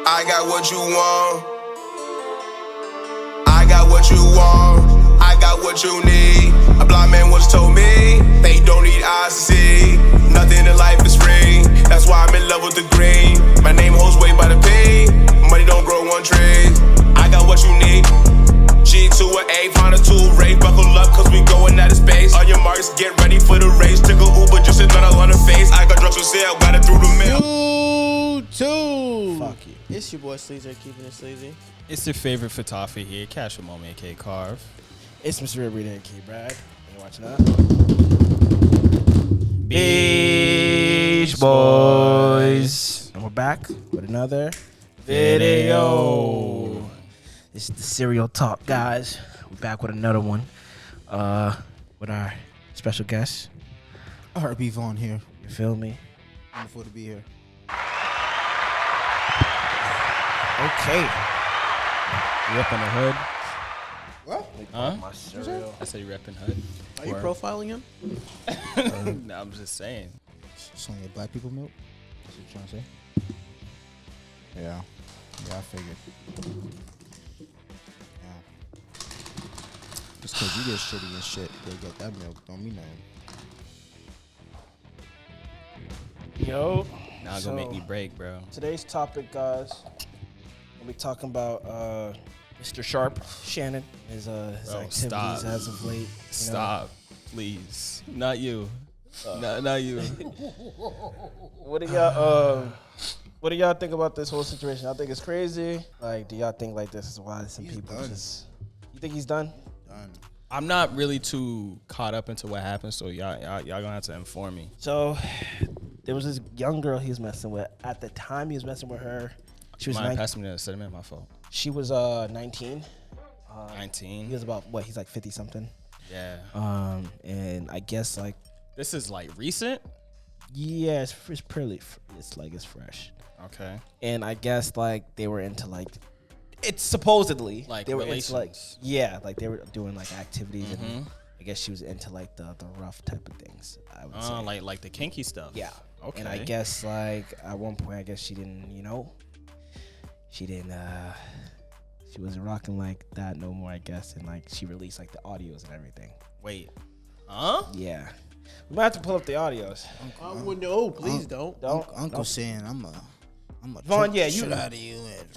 I got what you want. I got what you want. I got what you need. A blind man once told me they don't need eyes to see. Nothing in life is free. That's why I'm in love with the green. My name holds weight by the P. Money don't grow on trees. I got what you need. G to an A, find a tool, Ray, buckle up, cause we going out of space. On your marks, get ready for the race. Took a Uber, just another on the face. I got drugs for sale, got it through the mail. Fuck you. It's your boy Sleazy, keeping it sleazy. It's your favorite photographer here, Kaptured Moment, aka Karv. It's Mr. Everyday and K Brad. You watching that? Beach Boys. And we're back with another video. This is the Serial Talk, guys. We're back with another one. With our special guest. RB Vaughn here. You feel me? Wonderful to be here. Okay. You repping the hood? What? Huh? My cereal. I said you repping hood. Are you profiling him? No, I'm just saying. It's only a black people milk? That's what you're trying to say? Yeah. Yeah, I figured. Yeah. Just because you get shitty and shit, they get that milk, don't mean nothing. Yo. Nah, gonna make me break, bro. Today's topic, guys, we'll be talking about Mr. Sharp, Shannon, his activities stop. as of late. Stop, please. Not you. Not you. What do y'all think about this whole situation? I think it's crazy. Like, do y'all think like this is why some people done. just? You think he's done? Done. I'm not really too caught up into what happened, so y'all gonna have to inform me. So, there was this young girl he was messing with. At the time he was messing with her, she was Pass me the sediment, my fault. She was 19. 19. He was about what? He's like 50 something. Yeah. And I guess like This is like recent. yeah, it's pretty. It's fresh. Okay. And I guess like they were into like, it's supposedly Like they were relations. into like like they were doing like activities and I guess she was into like the rough type of things. I would say Like the kinky stuff. yeah. Okay. And I guess like at one point I guess she didn't she wasn't rocking like that no more I guess and like she released like the audios and everything. Wait. Huh? Yeah. We might have to pull up the audios. I wouldn't. Oh, please don't. Uncle saying I'm a Vaughn, choke yeah, the you- shit out of you. And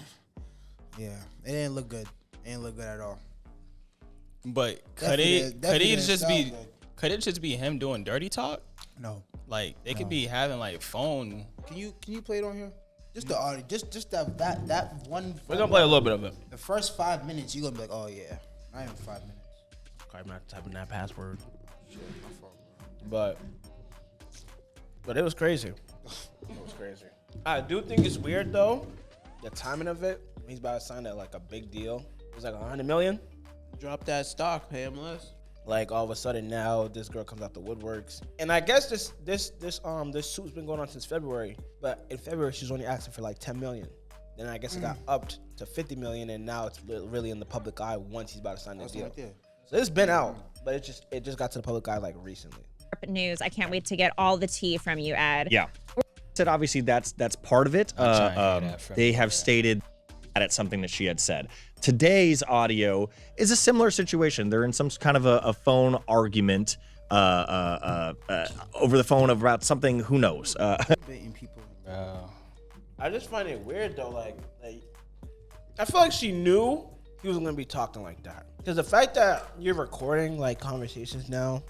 yeah, it didn't look good. It didn't look good at all. But Definitely didn't sound could it just be him doing dirty talk? No. Like they could be having like phone. Can you play it on here? Just the audio. Just that one. We're gonna play a little bit of it. The first 5 minutes, you're gonna be like, oh yeah, not even 5 minutes. I'm not typing that password. But it was crazy. It was crazy. I do think it's weird though, the timing of it. He's about to sign that like a big deal. It was like 100 million. Drop that stock, pay him less. Like all of a sudden now this girl comes out the woodworks. And I guess this suit's been going on since February. But in February she was only asking for like 10 million. Then I guess it got upped to 50 million and now it's really in the public eye once he's about to sign that deal. Right there. So it's been out, but it just got to the public eye like recently. News. I can't wait to get all the tea from you, Ed. Yeah. Said obviously that's part of it. trying to hear that from They you, have stated that it's something that she had said. Today's audio is a similar situation. They're in some kind of a phone argument over the phone about something. Who knows? Baiting people. I just find it weird though, like I feel like she knew he was gonna be talking like that. Because the fact that you're recording like conversations now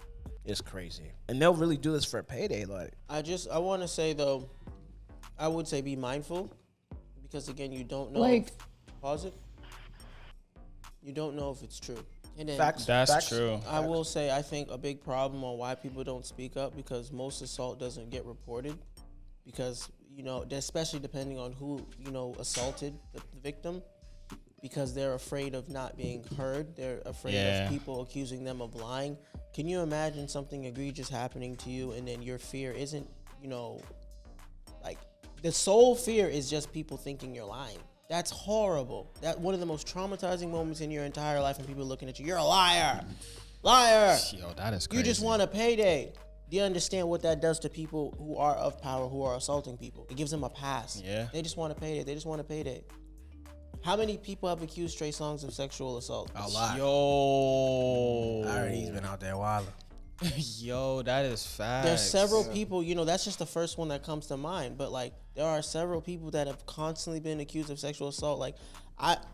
is crazy. And they'll really do this for a payday, like. I want to say though, I would say be mindful because again, you don't know. Pause it. You don't know if it's true. And then Facts. That's true. I will say I think a big problem on why people don't speak up because most assault doesn't get reported because especially depending on who assaulted the victim. Because they're afraid of not being heard. They're afraid of people accusing them of lying. Can you imagine something egregious happening to you and then your fear isn't, like the sole fear is just people thinking you're lying. That's horrible. That's one of the most traumatizing moments in your entire life when people are looking at you. You're a liar. Liar. Yo, that is crazy. You just want a payday. Do you understand what that does to people who are of power, who are assaulting people? It gives them a pass. Yeah. They just want to pay it. They just want to pay it. How many people have accused Trey Songz of sexual assault? A lot. Yo. I heard he's been out there wilding. Yo, that is fast. There's several people, you know, that's just the first one that comes to mind. But like, there are several people that have constantly been accused of sexual assault. Like,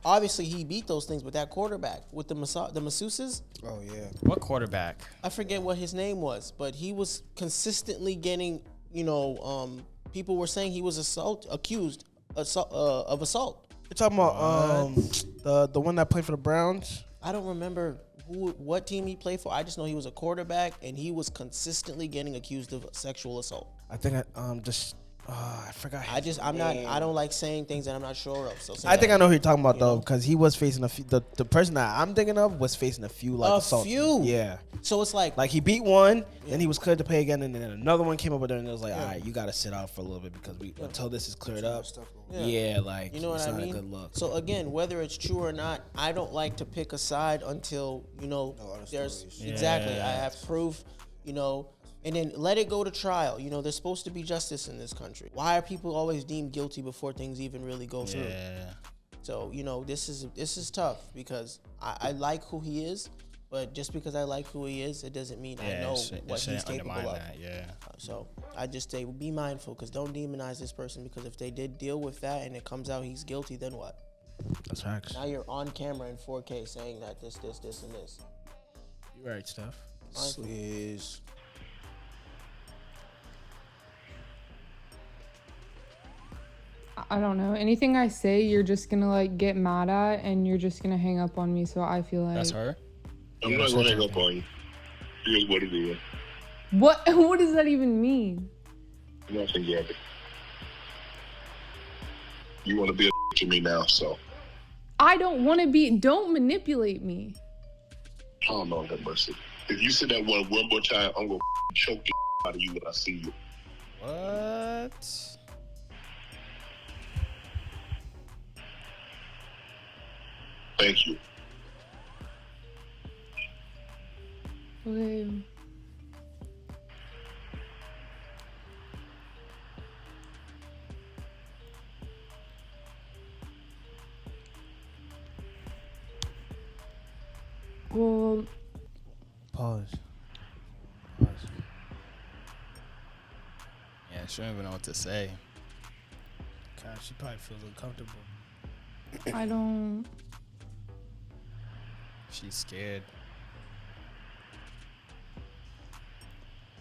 obviously he beat those things, but that quarterback with the masseuses, Oh yeah. What quarterback? I forget what his name was, but he was consistently getting, you know, people were saying he was accused of assault. You're talking about the one that played for the Browns? I don't remember what team he played for. I just know he was a quarterback and he was consistently getting accused of sexual assault. I think I forgot. I don't like saying things that I'm not sure of. So I think I know who you're talking about though, because he was facing a few. The person that I'm thinking of was facing a few assaults. Yeah. So it's like he beat one, then he was cleared to pay again, and then another one came up there, and it was like, all right, you got to sit out for a little bit because until this is cleared up. Yeah, like you know what it's I not mean. a good look. So again, whether it's true or not, I don't like to pick a side until there's exactly I have proof. And then let it go to trial. There's supposed to be justice in this country. Why are people always deemed guilty before things even really go through? Yeah. So, this is tough because I like who he is, but just because I like who he is, it doesn't mean I know what he's capable of. That, yeah. So I just say be mindful because don't demonize this person, because if they did deal with that and it comes out he's guilty, then what? That's facts. Now you're on camera in 4K saying that this, and this. You're right, Steph. Is I don't know. Anything I say, you're just gonna get mad at, and you're just gonna hang up on me. So I feel like That's her. I'm not gonna hang up on you. It is what it is. What? What does that even mean? Nothing yet. You want to be a to me now, so. I don't want to be. Don't manipulate me. Oh, Lord have mercy. If you say that one more time, I'm gonna choke the out of you when I see you. What? Thank you. Okay. Well, Pause. Yeah, she don't even know what to say. God, she probably feels uncomfortable. I don't. She's scared.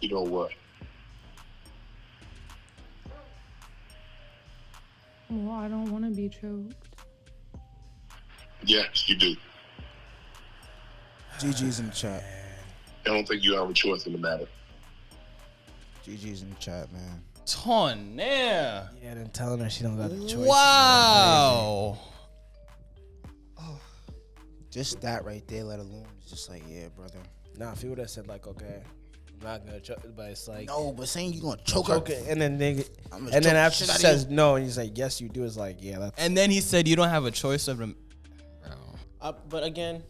You know what? Well, I don't want to be choked. Yes, you do. GG's in the chat. I don't think you have a choice in the matter. GG's in the chat, man. Tonnerre. Yeah, then telling her she don't got the choice. Wow. Just that right there, let alone, it's just like, yeah, brother. Nah, if he would have said okay, I'm not gonna choke, but it's like No, but saying you gonna choke her. okay, and then I'ma and choke then the after shit she out of says you. no, and he's like, yes, you do. It's like, yeah, that's. And then he said, "You don't have a choice of them." But again,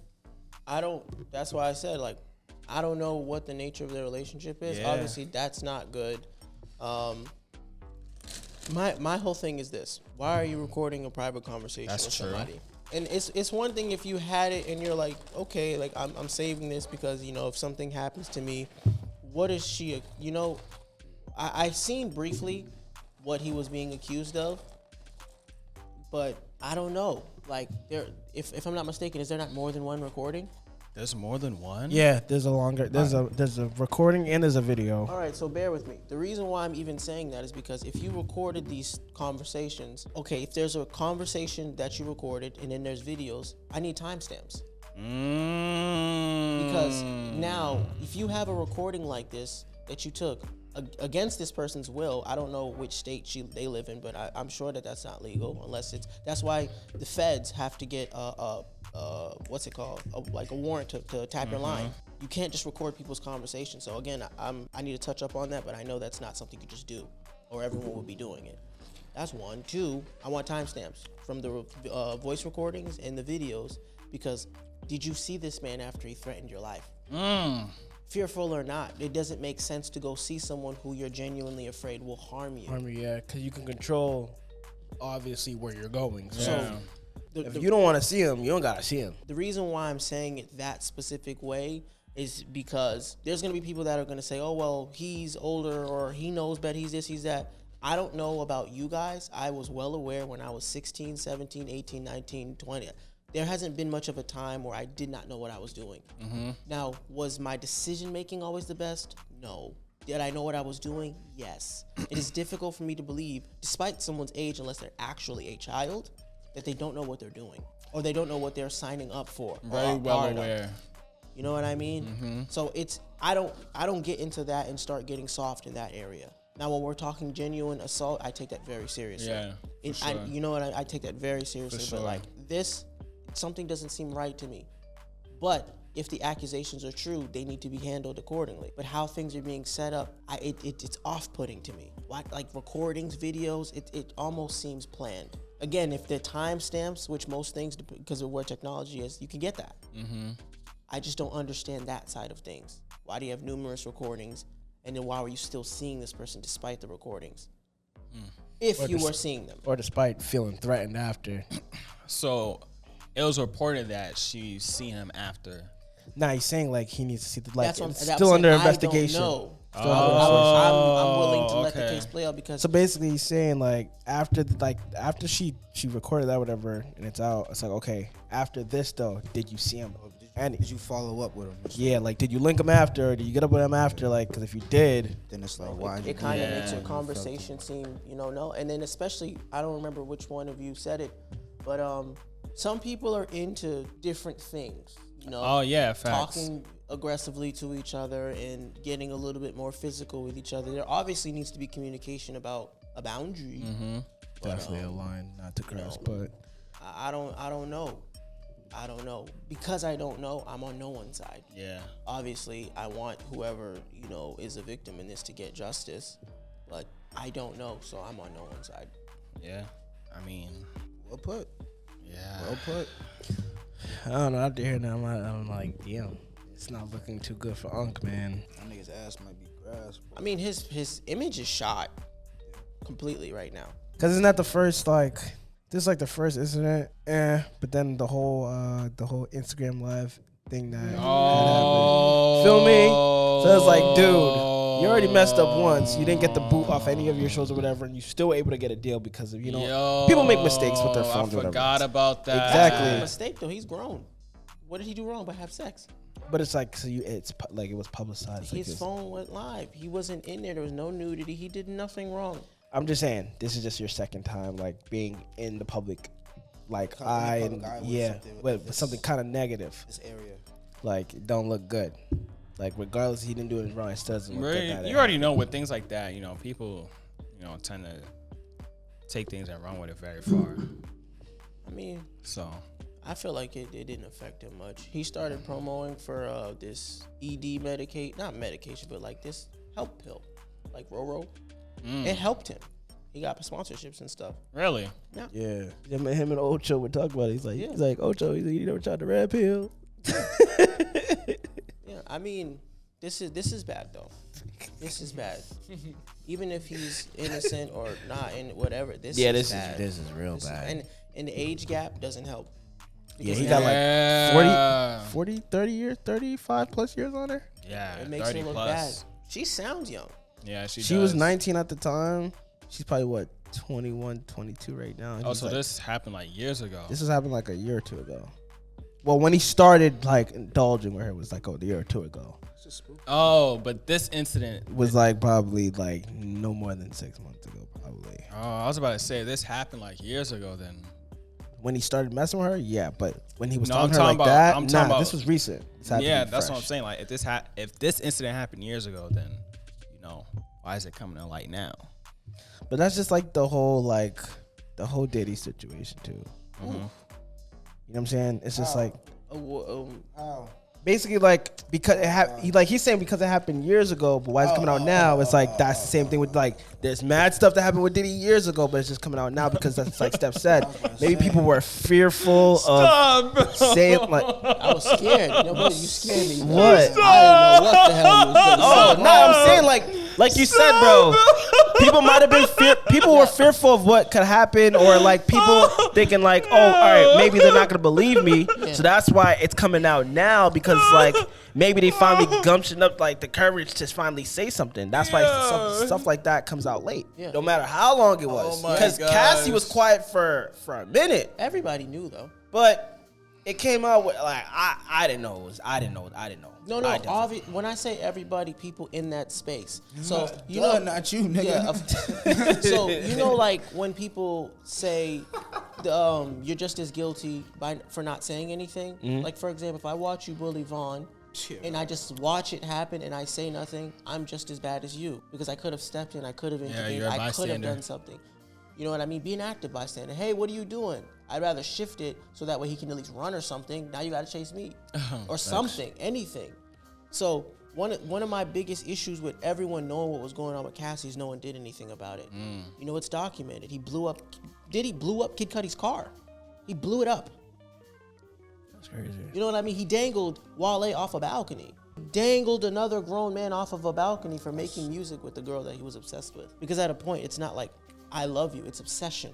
that's why I said, I don't know what the nature of their relationship is. Yeah. Obviously, that's not good. My whole thing is this: why are you recording a private conversation That's with true. somebody? And it's one thing if you had it and you're like, okay, I'm saving this because if something happens to me, what is she? I seen briefly what he was being accused of, but I don't know. If I'm not mistaken, is there not more than one recording? There's more than one. Yeah, there's a recording and there's a video. All right, so bear with me. The reason why I'm even saying that is because if you recorded these conversations, okay, if there's a conversation that you recorded and then there's videos, I need timestamps. Because now, if you have a recording like this that you took against this person's will, I don't know which state they live in, but I'm sure that's not legal unless that's why the feds have to get what's it called? A warrant to tap your line. You can't just record people's conversations. So again, I need to touch up on that, but I know that's not something you just do, or everyone would be doing it. That's one. Two, I want timestamps from the voice recordings and the videos, because did you see this man after he threatened your life? fearful or not, it doesn't make sense to go see someone who you're genuinely afraid will harm you. Yeah, because you can control, obviously, where you're going. So Yeah. if you don't want to see him, you don't got to see him. The reason why I'm saying it that specific way is because there's going to be people that are going to say, oh, well, he's older or he knows better, he's this, he's that. I don't know about you guys. I was well aware when I was 16, 17, 18, 19, 20. There hasn't been much of a time where I did not know what I was doing. Now, was my decision making always the best? No. Did I know what I was doing? Yes. It is difficult for me to believe, despite someone's age, unless they're actually a child, that they don't know what they're doing or they don't know what they're signing up for. Very well aware. You know what I mean? So it's I don't get into that and start getting soft in that area. Now, when we're talking genuine assault, I take that very seriously. Yeah, for sure. You know what? I take that very seriously. For sure. But like this, something doesn't seem right to me. But if the accusations are true, they need to be handled accordingly. But how things are being set up, it's off-putting to me. Like recordings, videos, it almost seems planned. Again, if they're timestamps, which most things, because of where technology is, you can get that. I just don't understand that side of things. Why do you have numerous recordings? And then why were you still seeing this person despite the recordings? If you were seeing them. Or despite feeling threatened after. So it was reported that she's seen him after. Nah, he's saying like he needs to see the light. That's what It's I'm still under saying. investigation. I don't know. Still under investigation. I'm willing to let the okay. case play out because So basically, he's saying like after she recorded that whatever and it's out. It's like, okay, after this though, did you see him? And Did you follow up with him? yeah, like did you link him after? Or did you get up with him after? Like, because if you did, Then it's like, why? it kind of makes your conversation seem, no. And then especially, I don't remember which one of you said it, but some people are into different things. Oh yeah, facts. Talking aggressively to each other and getting a little bit more physical with each other. There obviously needs to be communication about a boundary. definitely a line not to cross. But I don't know. I don't know. Because I don't know, I'm on no one's side. Yeah. Obviously, I want whoever, is a victim in this to get justice. But I don't know, so I'm on no one's side. Yeah. I mean, Well put. yeah. Well put. I don't know. Out there now, I'm like, damn, it's not looking too good for Unc, man. That nigga's ass might be grass. I mean, his image is shot completely right now. Cause isn't that the first this is like the first incident? But then the whole Instagram live thing that happened. Feel me? So it's like, dude, you already messed up once. You didn't get the boot off any of your shows or whatever, and you're still able to get a deal because of people make mistakes with their phones. I or whatever. forgot about that. Exactly. A mistake though. He's grown. What did he do wrong but have sex? But it's like it's like it was publicized. His like phone went live. He wasn't in there. There was no nudity. He did nothing wrong. I'm just saying, this is just your second time like being in the public, like with something kind of negative. This area. Like it don't look good. Like regardless, he didn't do anything wrong. It still doesn't look good. You already know with things like that, people, tend to take things and run with it very far. I mean, So I feel like it didn't affect him much. He started promoting for this ED not medication, but like this help pill, like Roro. It helped him. He got sponsorships and stuff. really, Yeah. Him and Ocho would talk about it. He's like Ocho. You never tried the red pill. Yeah, I mean, this is bad though. This is bad. Even if he's innocent or not, and whatever, this is bad. This is real bad. And the age gap doesn't help. Yeah, Because he it got Yeah. like 40, 30 years, 35 plus years on her. yeah, It makes 30 her look plus. bad. She sounds young. Yeah, she Was does. 19 at the time. She's probably 21, 22 right now. Oh, He's so like, this happened like years ago. this has happened like a year or two ago. Well, when he started like indulging with her, it was like a year or two ago. Oh, but this incident It was like probably like no more than 6 months ago, probably. Oh, I was about to say this happened like years ago. Then When he started messing with her, yeah, but when he was No, talking I'm to her talking like about- that, I'm talking about- this was recent. This happened yeah, to be that's what fresh. I'm saying. Like if this incident happened years ago, then why is it coming to light now? But that's just like the whole Diddy situation too. Mm-hmm. You know what I'm saying? It's just like How? basically like because he's saying because it happened years ago, but why it's coming out now? It's like that's the same thing with like there's mad stuff that happened with Diddy years ago, but it's just coming out now because that's like Steph said. Maybe people were fearful of saying like I was scared. You know what? You scared me. What? I didn't know what the hell you was gonna say. no, I'm saying like you said, bro. People might have been people were fearful of what could happen, or like people thinking like, oh, all right, maybe they're not gonna believe me, so that's why it's coming out now because like maybe they finally gumption up like the courage to finally say something. That's why stuff like that comes out late, no matter how long it was. Because Cassie was quiet for a minute. Everybody knew though, but it came out with like I didn't know. I didn't know. No. When I say everybody, people in that space. So you Duh, know, not you, nigga. So you know, like when people say you're just as guilty for not saying anything. Like for example, if I watch you bully Vaughn, and I just watch it happen and I say nothing, I'm just as bad as you because I could have stepped in, I could have intervened, I could have done something. You know what I mean? Be an active bystander. Hey, what are you doing? I'd rather shift it so that way he can at least run or something. Now you got to chase me or something, anything. So one of my biggest issues with everyone knowing what was going on with Cassie is no one did anything about it. You know, it's documented. He blew up Kid Cudi's car. He blew it up. That's crazy. You know what I mean? He dangled Wale off a balcony. Dangled another grown man off of a balcony for making music with the girl that he was obsessed with. Because at a point, it's not like, I love you, it's obsession.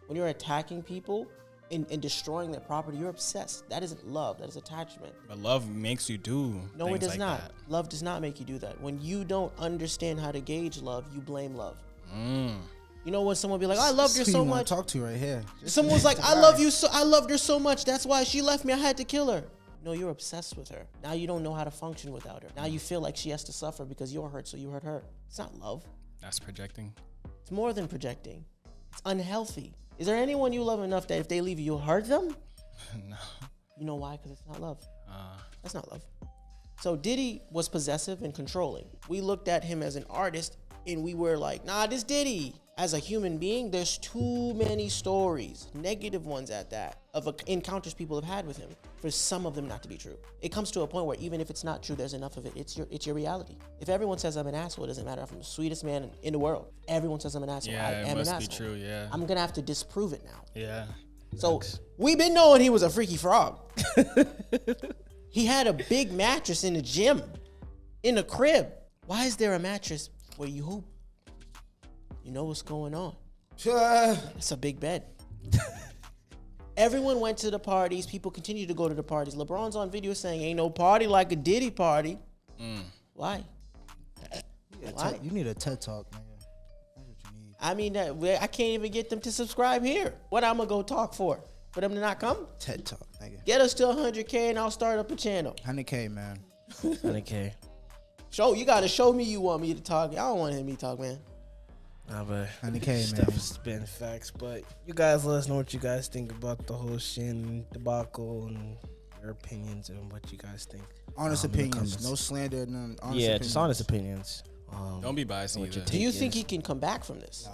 When you're attacking people and destroying their property, you're obsessed. That isn't love, that is attachment. But love makes you do No, it does like not. that. Love does not make you do that. When you don't understand how to gauge love, you blame love. You know when someone be like, I loved her so much. Talk to right here. Someone's like, I loved her so much, that's why she left me, I had to kill her. No, you're obsessed with her. Now you don't know how to function without her. Now you feel like she has to suffer because you're hurt, so you hurt her. It's not love. That's projecting. It's more than projecting. It's unhealthy. Is there anyone you love enough that if they leave you, you'll hurt them? No. You know why? Because it's not love. That's not love. So Diddy was possessive and controlling. We looked at him as an artist and we were like, nah, this Diddy. As a human being, there's too many stories, negative ones at that, of encounters people have had with him for some of them not to be true. It comes to a point where even if it's not true, there's enough of it. It's your reality. If everyone says I'm an asshole, it doesn't matter if I'm the sweetest man in the world. Everyone says I'm an asshole. Yeah, I it am must an be asshole. true, yeah. I'm gonna have to disprove it now. Yeah. So we've been knowing he was a freaky frog. He had a big mattress in the gym, in the crib. Why is there a mattress where you hoop? You know what's going on. It's a big bed. Everyone went to the parties. People continue to go to the parties. LeBron's on video saying, ain't no party like a Diddy party. Why? Why? You need a TED Talk, nigga. That's what you need. I mean, I can't even get them to subscribe here. What I'm going to go talk for? For them to not come? TED Talk, nigga. Get us to 100K and I'll start up a channel. 100K, man. 100K. You got to show me you want me to talk. I don't want to hear me talk, man. Nah, but 100K, man. stuff has been facts. But you guys let us know what you guys think about the whole Shin debacle and your opinions and what you guys think. Honest opinions. No slander. None. Honest opinions. Just honest opinions. Don't be biased either. Do you think he can come back from this?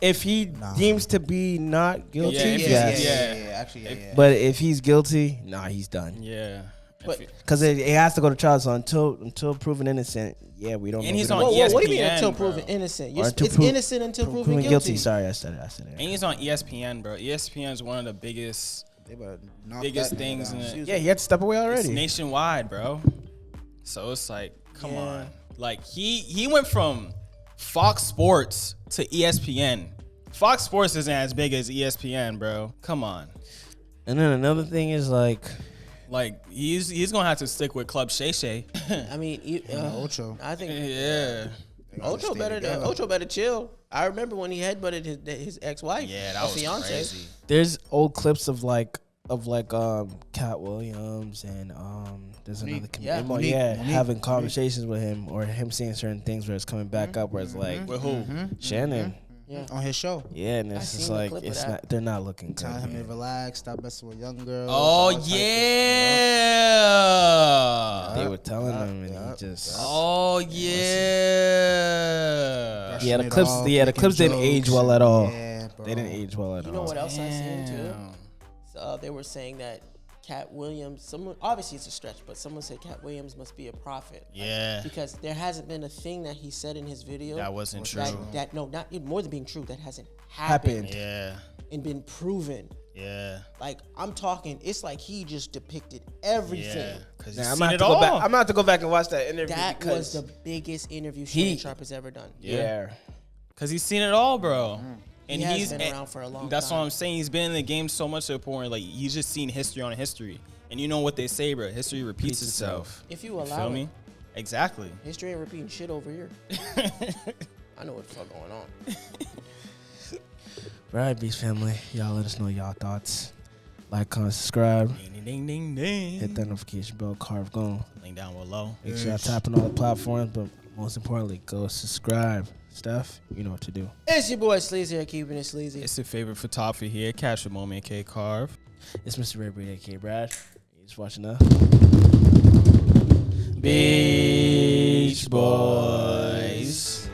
If he deems to be not guilty, yes. Yeah. Actually, yeah. But if he's guilty, he's done. Yeah. Because it has to go to trial. So until proven innocent, we don't know. And he's who on to- ESPN, what do you mean until bro. proven innocent? Or It's innocent until proven guilty. Sorry, I said it. And he's on ESPN, bro. ESPN is one of the biggest things in it. Yeah, he had to step away It's already. nationwide, bro. So it's like, come on. Like he went from Fox Sports to ESPN. Fox Sports isn't as big as ESPN, bro. Come on. And then another thing is like he's gonna have to stick with Club Shay Shay. I mean, Ocho. I think Ocho Ocho better chill. I remember when he headbutted his ex-wife. Yeah, that was fiance. crazy. there's old clips of Cat Williams and there's another Monique. having conversations with him or him saying certain things where it's coming back up where it's like With who? Shannon. Yeah. On his show. Yeah, and it's seen just the like clip of it's that. not. They're not looking good. Telling him to man. relax, stop messing with young girls. Oh all type of yeah. They were telling him, and he just. Oh yeah. Yeah, the it clips. off, Yeah, the making clips didn't jokes age well at all. Yeah, bro. They didn't age well at You all. know what else I seen too? Damn. They were saying that Cat Williams. Someone obviously it's a stretch, but someone said Cat Williams must be a prophet. Yeah. Because there hasn't been a thing that he said in his video That wasn't true. That no, not more than being true. That hasn't happened. Yeah. And been proven. Yeah. Like I'm talking, it's like he just depicted everything. Yeah. Because I'm gonna have to go back and watch that interview. That was because the biggest interview Shannon Sharp has ever done. yeah. Because he's seen it all, bro. And He has he's been around for a long That's time. what I'm saying. He's been in the game so much to the point where, like, he's just seen history on history. And you know what they say, bro. History repeats itself. If you allow Feel it. me? Exactly. History ain't repeating shit over here. I know what the fuck going on. Right, Beast family. Y'all let us know y'all thoughts. Like, comment, subscribe. Ding, ding, ding, ding. Hit that notification bell. Karv gone. Link down below. Make sure y'all tap on all the platforms, but most importantly, go subscribe. Steph, you know what to do. It's your boy Sleazy here, keeping it sleazy. It's your favorite photographer here. Captured Moment, K Karv. It's Mr. Red Breed, aka Brad. You just watching the Beach Boys.